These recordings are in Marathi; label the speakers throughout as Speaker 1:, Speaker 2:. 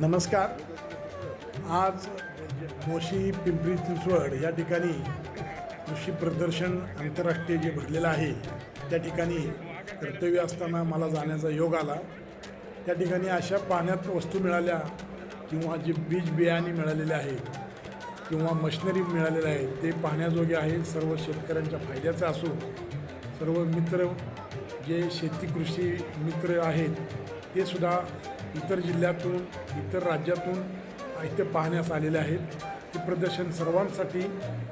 Speaker 1: नमस्कार. आज मोशी पिंपरी चिंचवड या ठिकाणी कृषी प्रदर्शन आंतरराष्ट्रीय जे भरलेलं आहे त्या ठिकाणी कर्तव्य असताना मला जाण्याचा योग आला. त्या ठिकाणी अशा पाण्यात वस्तू मिळाल्या किंवा जे बीज बियाणे मिळालेले आहेत किंवा मशिनरी मिळालेले आहेत ते पाहण्याजोगे आहे. सर्व शेतकऱ्यांच्या फायद्याचं असून सर्व मित्र जे शेती कृषी मित्र आहेत ते सुद्धा इतर जिल्ह्यातून इतर राज्यातून इथे पाहण्यास आलेले आहेत. हे प्रदर्शन सर्वांसाठी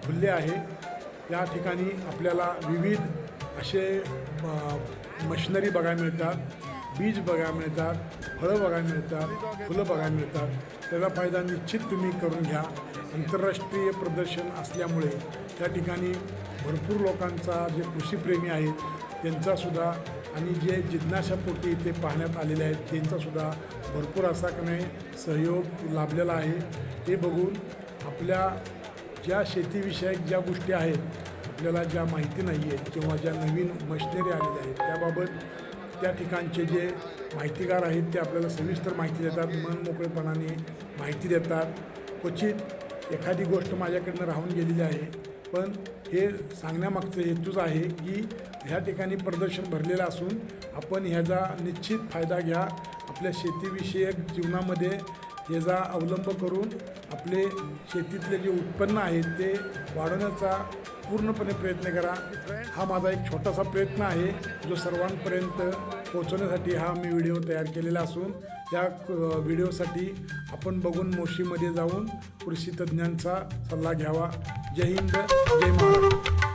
Speaker 1: खुले आहे. या ठिकाणी आपल्याला विविध असे मशिनरी बघायला मिळतात, बीज बघायला मिळतात, फळं बघायला मिळतात, फुलं बघायला मिळतात. त्याचा फायदा निश्चित तुम्ही करून घ्या. आंतरराष्ट्रीय प्रदर्शन असल्यामुळे त्या ठिकाणी भरपूर लोकांचा जे कृषीप्रेमी आहेत त्यांचासुद्धा आणि जे जिज्ञासापोटी इथे पाहण्यात आलेले आहेत त्यांचासुद्धा भरपूर असा का नाही सहयोग लाभलेला आहे. हे बघून आपल्या ज्या शेतीविषयक ज्या गोष्टी आहेत आपल्याला ज्या माहिती नाही आहेत किंवा ज्या नवीन मशिनरी आलेल्या आहेत त्याबाबत त्या ठिकाणचे जे माहितीगार आहेत ते आपल्याला सविस्तर माहिती देतात, मनमोकळेपणाने माहिती देतात. क्वचित एखादी गोष्ट माझ्याकडनं राहून गेलेली आहे, पण हे सांगण्यामागचं हेतूच आहे की ह्या ठिकाणी प्रदर्शन भरलेलं असून आपण ह्याचा निश्चित फायदा घ्या. आपल्या शेतीविषयक जीवनामध्ये ह्याचा अवलंब करून आपले शेतीतले जे उत्पन्न आहेत ते वाढवण्याचा पूर्णपणे प्रयत्न करा. हा माझा एक छोटासा प्रयत्न आहे जो सर्वांपर्यंत पोहोचवण्यासाठी हा मी व्हिडिओ तयार केलेला असून त्या व्हिडिओसाठी आपण बघून मोशीमध्ये जाऊन कृषी तज्ज्ञांचा सल्ला घ्यावा. जय हिंद, जय महाराष्ट्र.